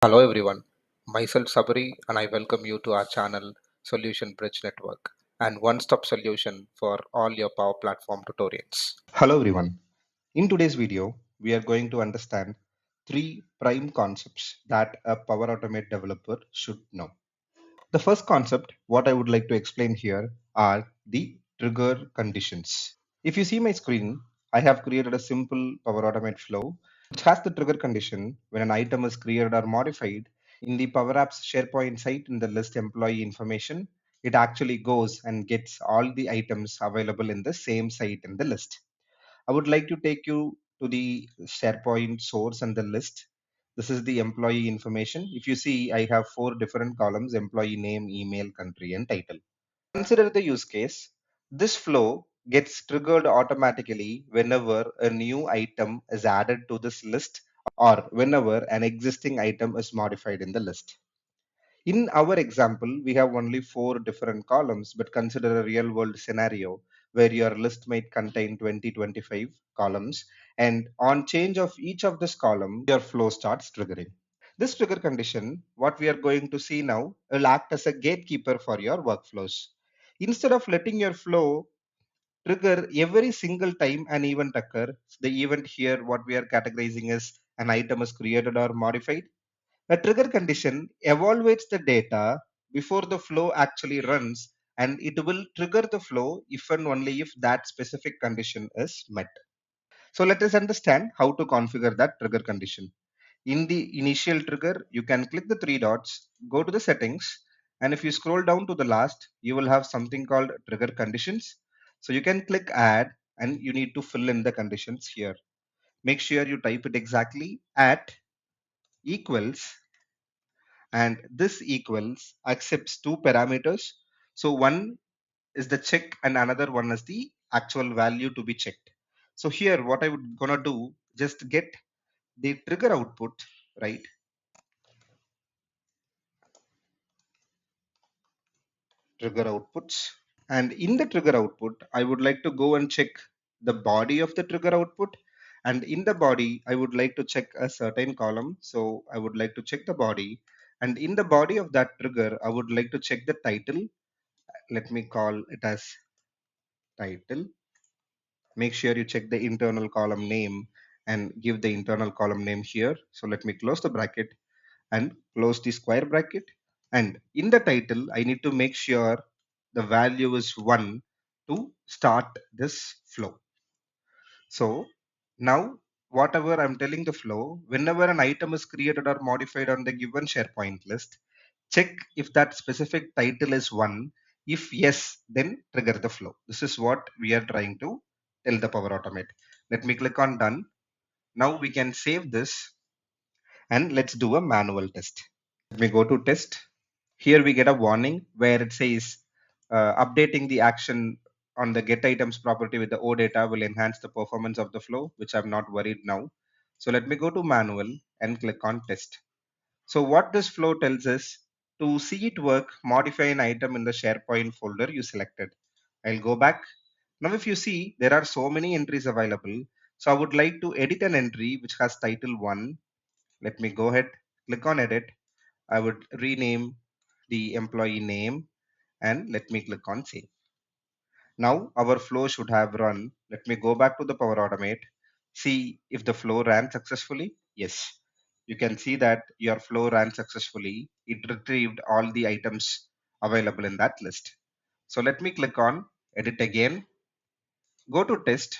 Hello everyone, myself Sabri and I welcome you to our channel Solution Bridge Network and one-stop solution for all your Power Platform tutorials. Hello everyone, in today's video we are going to understand three prime concepts that a Power Automate developer should know. The first concept, what I would like to explain here are the trigger conditions. If you see my screen, I have created a simple Power Automate flow which has the trigger condition when an item is created or modified in the Power Apps SharePoint site in the list employee information. It actually goes and gets all the items available in the same site in the list. I would like to take you to the SharePoint source and the list. This is the employee information. If you see, I have four different columns: employee name, email, country, and title. Consider the use case. This flow gets triggered automatically whenever a new item is added to this list or whenever an existing item is modified in the list. In our example, we have only four different columns, but consider a real world scenario where your list might contain 20-25 columns, and on change of each of this column, your flow starts triggering. This trigger condition, what we are going to see now, will act as a gatekeeper for your workflows. Instead of letting your flow trigger every single time an event occurs, the event here, what we are categorizing as an item is created or modified, a trigger condition evaluates the data before the flow actually runs, and it will trigger the flow if and only if that specific condition is met. So let us understand how to configure that trigger condition. In the initial trigger, you can click the three dots, go to the settings, and if you scroll down to the last, you will have something called trigger conditions. So you can click add and you need to fill in the conditions here. Make sure you type it exactly at equals, and this equals accepts two parameters. So one is the check and another one is the actual value to be checked. So here what I would gonna do, just get the trigger output, right? Trigger outputs. And in the trigger output, I would like to go and check the body of the trigger output. And in the body, I would like to check a certain column. So I would like to check the body. And in the body of that trigger, I would like to check the title. Let me call it as title. Make sure you check the internal column name and give the internal column name here. So let me close the bracket and close the square bracket. And in the title, I need to make sure the value is 1 to start this flow. So now whatever I'm telling the flow, whenever an item is created or modified on the given SharePoint list, check if that specific title is 1. If yes, then trigger the flow. This is what we are trying to tell the Power Automate. Let me click on done. Now we can save this and let's do a manual test. Let me go to test. Here we get a warning where it says updating the action on the get items property with the O data will enhance the performance of the flow, which I'm not worried now. So let me go to manual and click on test. So what this flow tells us, to see it work, modify an item in the SharePoint folder you selected. I'll go back. Now if you see, there are so many entries available. So I would like to edit an entry which has title 1. Let me go ahead, click on edit. I would rename the employee name and let me click on save. Now our flow should have run. Let me go back to the Power Automate. See if the flow ran successfully. Yes, you can see that your flow ran successfully. It retrieved all the items available in that list. So let me click on edit again, go to test,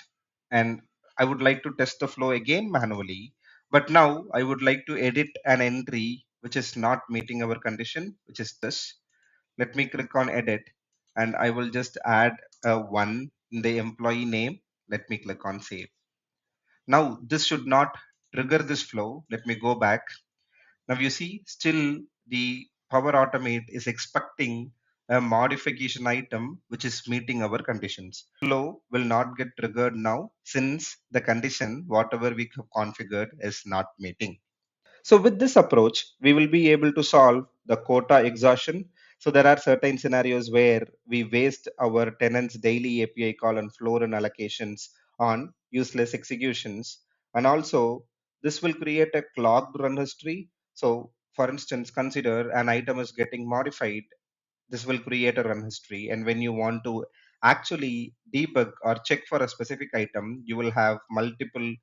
and I would like to test the flow again manually. But now I would like to edit an entry which is not meeting our condition, which is this. Let me click on edit and I will just add a 1 in the employee name. Let me click on save. Now this should not trigger this flow. Let me go back. Now you see still the Power Automate is expecting a modification item which is meeting our conditions. Flow will not get triggered now since the condition whatever we have configured is not meeting. So with this approach, we will be able to solve the quota exhaustion. So there are certain scenarios where we waste our tenants' daily API call and flow and allocations on useless executions. And also this will create a clogged run history. So For instance, consider an item is getting modified. This will create a run history. And when you want to actually debug or check for a specific item, you will have multiple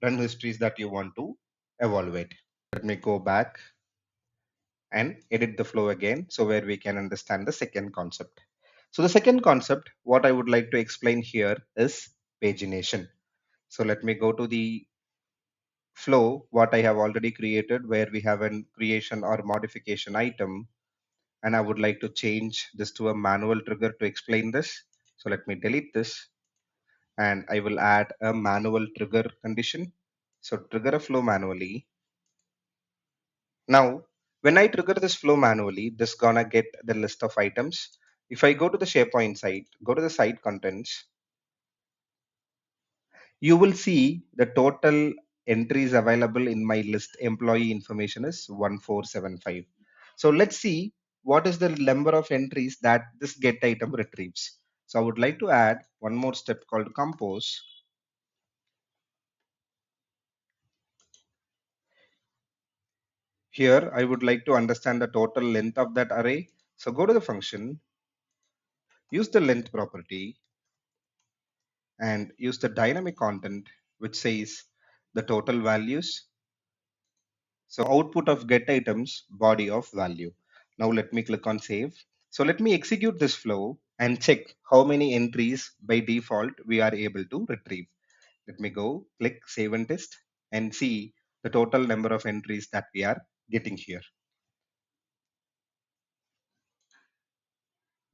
run histories that you want to evaluate. Let me go back and edit the flow again so where we can understand the second concept. So the second concept, what I would like to explain here is pagination. So let me go to the flow, what I have already created where we have an creation or modification item. And I would like to change this to a manual trigger to explain this. So let me delete this and I will add a manual trigger condition. So trigger a flow manually. Now, when I trigger this flow manually, this gonna get the list of items. If I go to the SharePoint site, go to the site contents, you will see the total entries available in my list employee information is 1475. So let's see what is the number of entries that this get item retrieves. So I would like to add one more step called compose. Here I would like to understand the total length of that array. So go to the function, use the length property and use the dynamic content which says the total values. So output of get items body of value. Now let me click on save. So let me execute this flow and check how many entries by default we are able to retrieve. Let me go click save and test and see the total number of entries that we are getting here.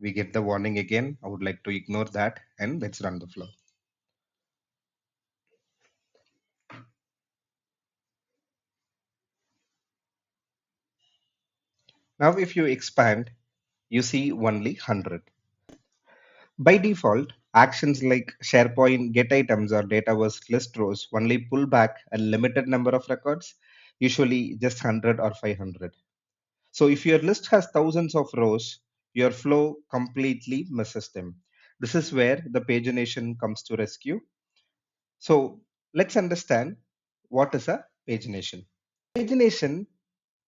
We get the warning again. I would like to ignore that and let's run the flow. Now if you expand, you see only 100. By default, actions like SharePoint get items or dataverse list rows only pull back a limited number of records, usually just 100 or 500. So if your list has thousands of rows, your flow completely misses them. This is where the pagination comes to rescue. So let's understand what is a pagination. Pagination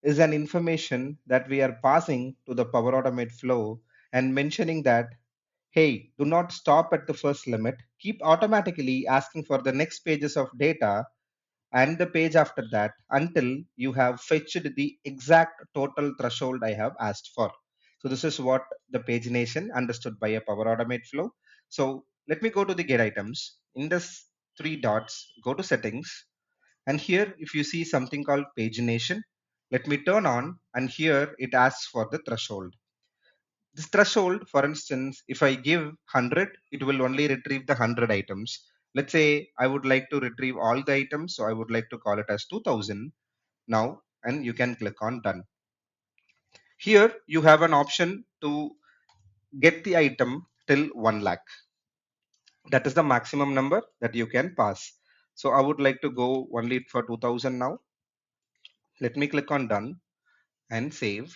is an information that we are passing to the Power Automate flow and mentioning that, hey, do not stop at the first limit. Keep automatically asking for the next pages of data and the page after that until you have fetched the exact total threshold I have asked for. So this is what the pagination understood by a Power Automate flow. So let me go to the get items. In this three dots, go to settings. And here, if you see something called pagination, let me turn on and here it asks for the threshold. This threshold, for instance, if I give 100, it will only retrieve the 100 items. Let's say I would like to retrieve all the items, so I would like to call it as 2000 now, and you can click on done. Here you have an option to get the item till 1 lakh. That is the maximum number that you can pass. So I would like to go only for 2000 now. Let me click on done and save.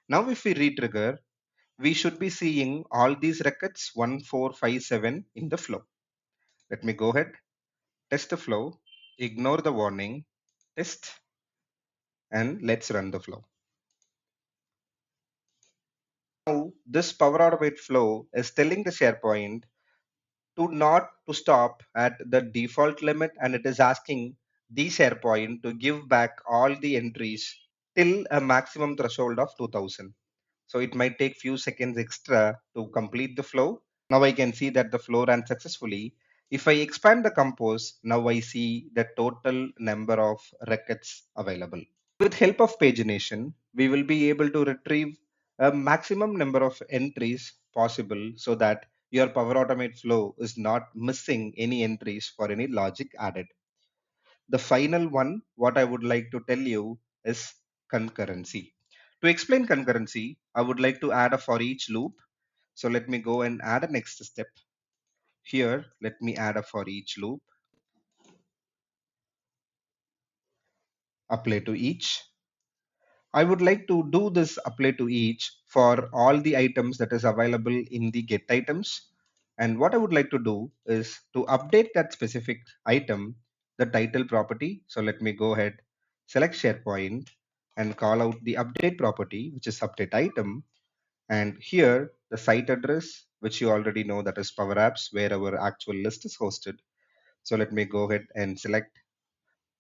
Now if we retrigger, we should be seeing all these records 1457 in the flow. Let me go ahead, test the flow, ignore the warning, test, and let's run the flow. Now this Power Automate flow is telling the SharePoint to not to stop at the default limit, and it is asking the SharePoint to give back all the entries till a maximum threshold of 2000. So it might take few seconds extra to complete the flow. Now I can see that the flow ran successfully. If I expand the compose, now I see the total number of records available. With help of pagination, we will be able to retrieve a maximum number of entries possible so that your Power Automate flow is not missing any entries for any logic added. The final one, what I would like to tell you is concurrency. To explain concurrency, I would like to add a for each loop. So let me go and add a next step. Here, let me add a for each loop, apply to each. I would like to do this apply to each for all the items that is available in the get items. And what I would like to do is to update that specific item, the title property. So let me go ahead, select SharePoint and call out the update property, which is update item. And here the site address, which you already know, that is Power Apps, where our actual list is hosted. So let me go ahead and select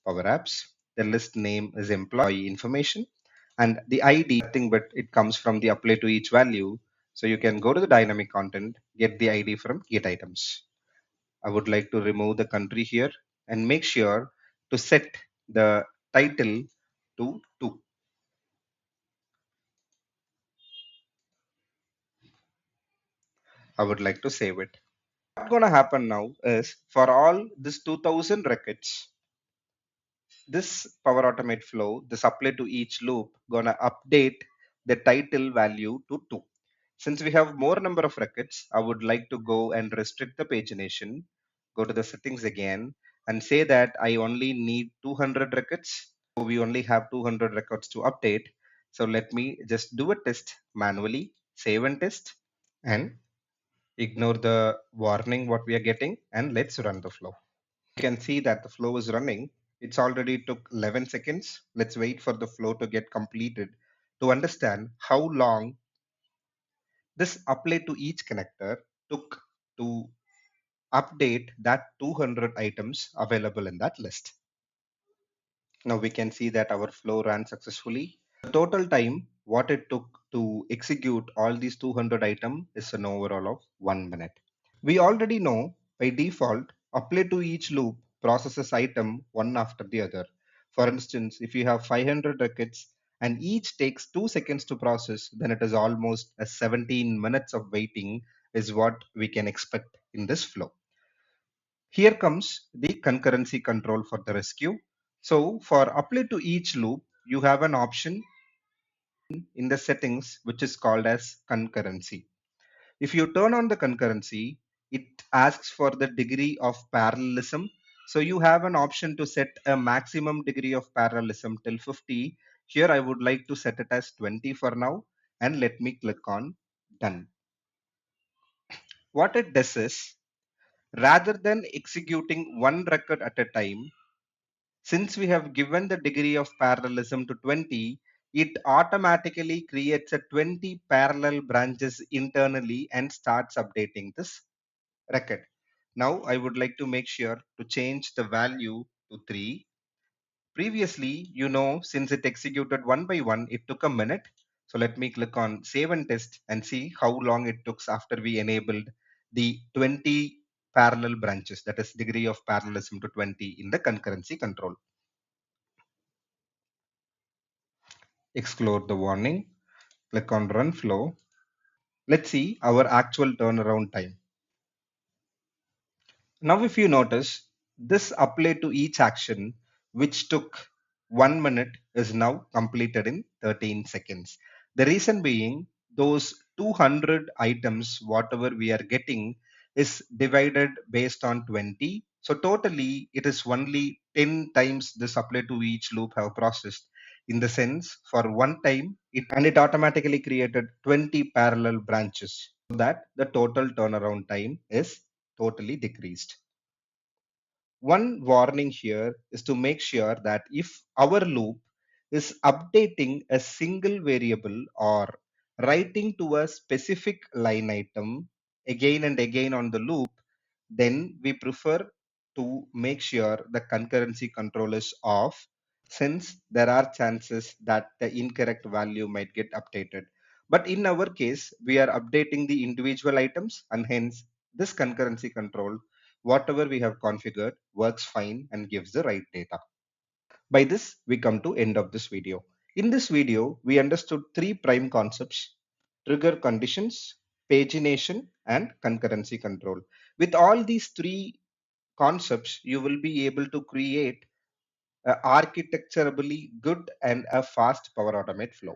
Power Apps. The list name is employee information, and the ID, nothing but it comes from the apply to each value. So you can go to the dynamic content, get the ID from get items. I would like to remove the country here and make sure to set the title to 2. I would like to save it. What's going to happen now is for all this 2000 records, this Power Automate flow, this apply to each loop, gonna update the title value to 2. Since we have more number of records, I would like to go and restrict the pagination, go to the settings again and say that I only need 200 records. So we only have 200 records to update. So let me just do a test manually, save and test, and ignore the warning what we are getting, and let's run the flow. You can see that the flow is running. It's already took 11 seconds. Let's wait for the flow to get completed to understand how long this apply to each connector took to update that 200 items available in that list. Now we can see that our flow ran successfully. The total time what it took to execute all these 200 items is an overall of 1 minute. We already know by default, apply to each loop processes item one after the other. For instance, if you have 500 records and each takes 2 seconds to process, then it is almost a 17 minutes of waiting is what we can expect in this flow. Here comes the concurrency control for the rescue. So for apply to each loop, you have an option in the settings which is called as concurrency. If you turn on the concurrency, it asks for the degree of parallelism. So you have an option to set a maximum degree of parallelism till 50. Here I would like to set it as 20 for now, and let me click on done. What it does is, rather than executing one record at a time, since we have given the degree of parallelism to 20, it automatically creates a 20 parallel branches internally and starts updating this record. Now I would like to make sure to change the value to 3. Previously, since it executed one by one, it took a minute. So let me click on save and test and see how long it took after we enabled the 20 parallel branches, that is degree of parallelism to 20 in the concurrency control. Explore the warning, click on run flow. Let's see our actual turnaround time. Now, if you notice, this apply to each action, which took 1 minute, is now completed in 13 seconds. The reason being, those 200 items, whatever we are getting, is divided based on 20. So totally, it is only 10 times this apply to each loop have processed. In the sense, for one time, it automatically created 20 parallel branches, so that the total turnaround time is totally decreased. One warning here is to make sure that if our loop is updating a single variable or writing to a specific line item again and again on the loop, then we prefer to make sure the concurrency control is off, since there are chances that the incorrect value might get updated. But in our case, we are updating the individual items, and hence this concurrency control, whatever we have configured, works fine and gives the right data. By this, we come to end of this video. In this video, we understood 3 prime concepts: trigger conditions, pagination, and concurrency control. With all these 3 concepts, you will be able to create a architecturally good and a fast Power Automate flow.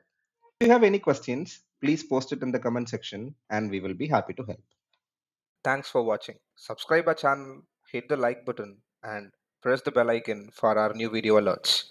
If you have any questions, please post it in the comment section and we will be happy to help. Thanks for watching. Subscribe our channel, hit the like button, and press the bell icon for our new video alerts.